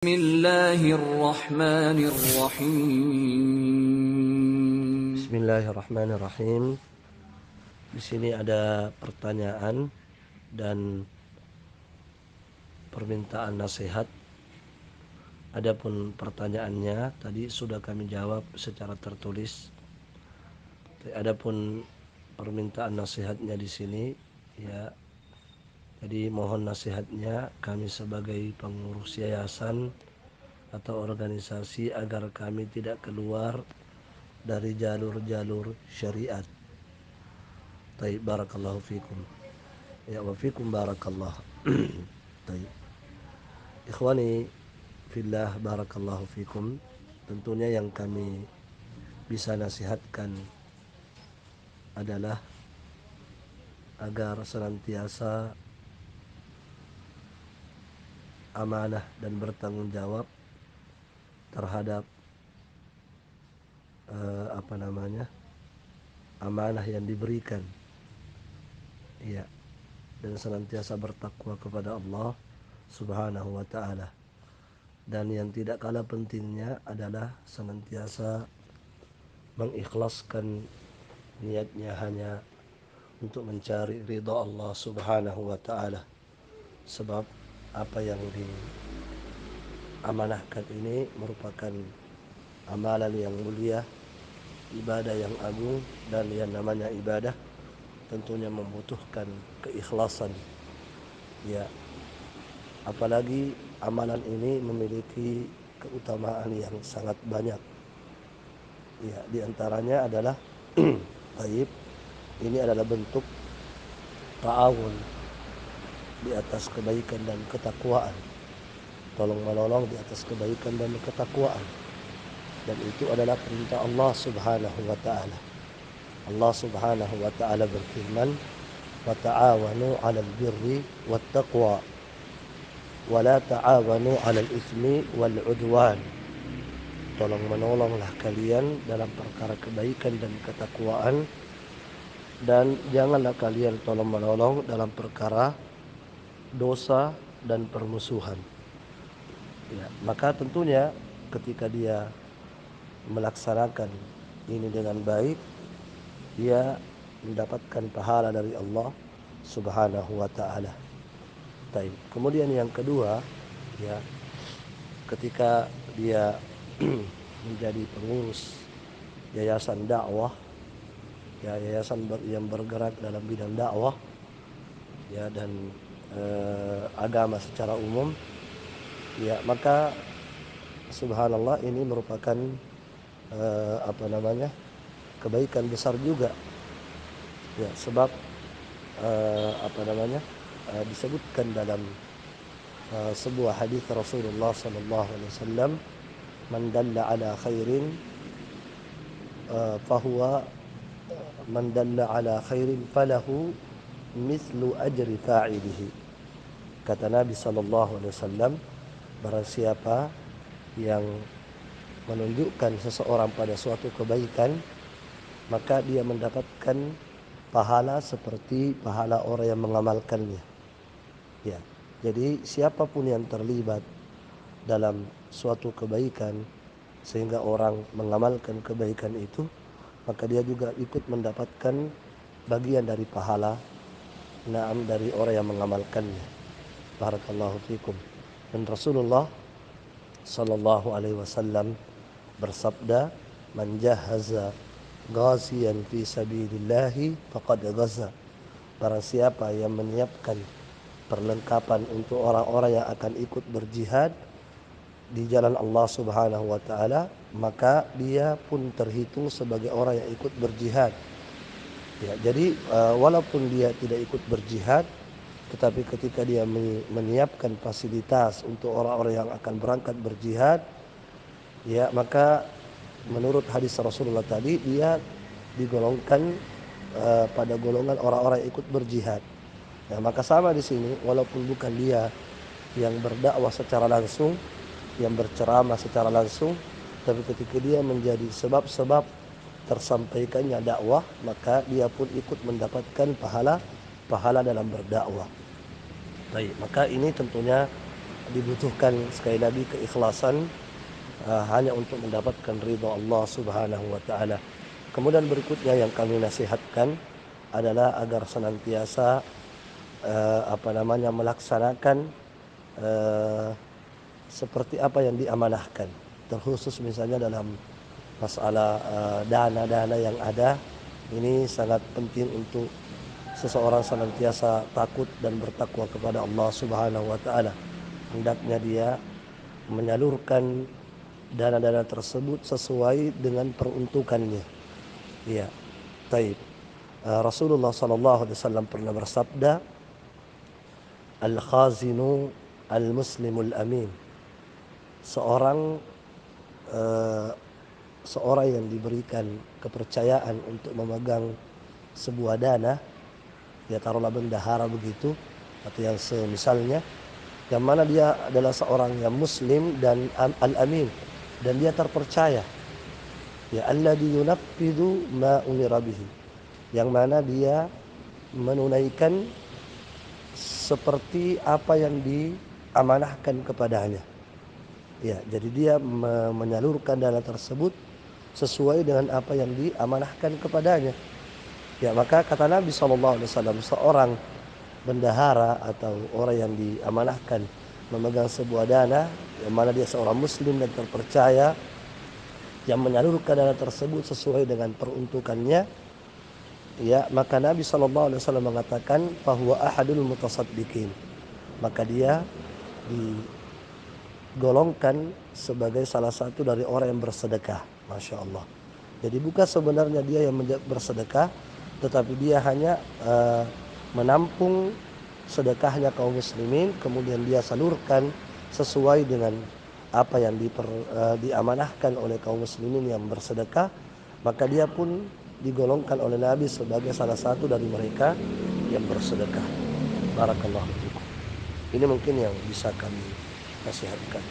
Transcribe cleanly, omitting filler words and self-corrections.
Bismillahirrahmanirrahim. Bismillahirrahmanirrahim. Di sini ada pertanyaan dan permintaan nasihat. Adapun pertanyaannya tadi sudah kami jawab secara tertulis. Adapun permintaan nasihatnya di sini, ya. Jadi mohon nasihatnya kami sebagai pengurus yayasan atau organisasi agar kami tidak keluar dari jalur-jalur syariat. Taib, barakallahu fikum. Ya, wa fikum barakallah. Taib. Ikhwani fillah, barakallahu fikum. Tentunya yang kami bisa nasihatkan adalah agar senantiasa amanah dan bertanggung jawab terhadap amanah yang diberikan. Ya, dan senantiasa bertakwa kepada Allah Subhanahu wa ta'ala. Dan yang tidak kalah pentingnya adalah senantiasa mengikhlaskan niatnya hanya untuk mencari ridha Allah Subhanahu wa ta'ala. Sebab apa yang diamanahkan ini merupakan amalan yang mulia, ibadah yang agung, dan yang namanya ibadah tentunya membutuhkan keikhlasan. Ya, apalagi amalan ini memiliki keutamaan yang sangat banyak. Ya, di antaranya adalah taib, ini adalah bentuk ta'awun di atas kebaikan dan ketakwaan. Tolong menolong di atas kebaikan dan ketakwaan. Dan itu adalah perintah Allah Subhanahu wa ta'ala. Allah Subhanahu wa ta'ala berfirman, wa ta'awanu 'alal birri wat taqwa wa la ta'awanu 'alal itsmi wal 'udwan. Tolong menolonglah kalian dalam perkara kebaikan dan ketakwaan, dan janganlah kalian tolong menolong dalam perkara dosa dan permusuhan. Ya, maka tentunya ketika dia melaksanakan ini dengan baik, dia mendapatkan pahala dari Allah Subhanahu wa ta'ala. Baik. Kemudian yang kedua, ya, ketika dia menjadi pengurus yayasan dakwah, ya, yayasan yang bergerak dalam bidang dakwah, ya, dan agama secara umum, ya, maka subhanallah ini merupakan kebaikan besar juga. Ya, sebab disebutkan dalam sebuah hadis Rasulullah sallallahu alaihi wasallam, man dalla ala khairin falahu mithlu ajri fa'ilihi. Kata Nabi sallallahu alaihi wasallam, barang siapa yang menunjukkan seseorang pada suatu kebaikan, maka dia mendapatkan pahala seperti pahala orang yang mengamalkannya. Ya, jadi siapapun yang terlibat dalam suatu kebaikan sehingga orang mengamalkan kebaikan itu, maka dia juga ikut mendapatkan bagian dari pahala dari orang yang mengamalkannya. Barakallahu fikum. Dan Rasulullah sallallahu alaihi wasallam bersabda, man jahaza ghaziyan fi sabilillahi faqad ghaza. Barang siapa yang menyiapkan perlengkapan untuk orang-orang yang akan ikut berjihad di jalan Allah Subhanahu wa ta'ala, maka dia pun terhitung sebagai orang yang ikut berjihad. Ya, jadi walaupun dia tidak ikut berjihad, tetapi ketika dia menyiapkan fasilitas untuk orang-orang yang akan berangkat berjihad, ya, maka menurut hadis Rasulullah tadi, dia digolongkan pada golongan orang-orang yang ikut berjihad. Ya, maka sama di sini, walaupun bukan dia yang berdakwah secara langsung, yang berceramah secara langsung, tapi ketika dia menjadi sebab-sebab tersampaikannya dakwah, maka dia pun ikut mendapatkan pahala dalam berdakwah. Baik, maka ini tentunya dibutuhkan sekali lagi keikhlasan hanya untuk mendapatkan ridha Allah Subhanahu wa taala. Kemudian berikutnya yang kami nasihatkan adalah agar senantiasa melaksanakan eh, seperti apa yang diamanahkan. Terkhusus misalnya dalam masalah dana-dana yang ada, ini sangat penting untuk seseorang senantiasa takut dan bertakwa kepada Allah Subhanahu wa taala. Hendaknya dia menyalurkan dana-dana tersebut sesuai dengan peruntukannya. Iya. Taib. Rasulullah sallallahu alaihi wasallam pernah bersabda, "Al-khazinu al-muslimul amin." Seorang eh, seorang yang diberikan kepercayaan untuk memegang sebuah dana, ya taruhlah bendahara begitu atau yang semisalnya, yang mana dia adalah seorang yang muslim dan al-amin, dan dia terpercaya, ya alladzi yunaffidu ma umira bihi, yang mana dia menunaikan seperti apa yang diamanahkan kepadanya. Ya, jadi dia menyalurkan dana tersebut sesuai dengan apa yang diamanahkan kepadanya. Ya, maka kata Nabi SAW, seorang bendahara atau orang yang diamanahkan memegang sebuah dana, yang mana dia seorang muslim dan terpercaya, yang menyalurkan dana tersebut sesuai dengan peruntukannya, ya, maka Nabi SAW mengatakan bahwa ahadul mutasaddiqin, maka dia digolongkan sebagai salah satu dari orang yang bersedekah. Masya Allah. Jadi bukan sebenarnya dia yang bersedekah, tetapi dia hanya menampung sedekahnya kaum muslimin, kemudian dia salurkan sesuai dengan apa yang diamanahkan oleh kaum muslimin yang bersedekah, maka dia pun digolongkan oleh Nabi sebagai salah satu dari mereka yang bersedekah. Barakallahu fikum. Ini mungkin yang bisa kami nasihatkan.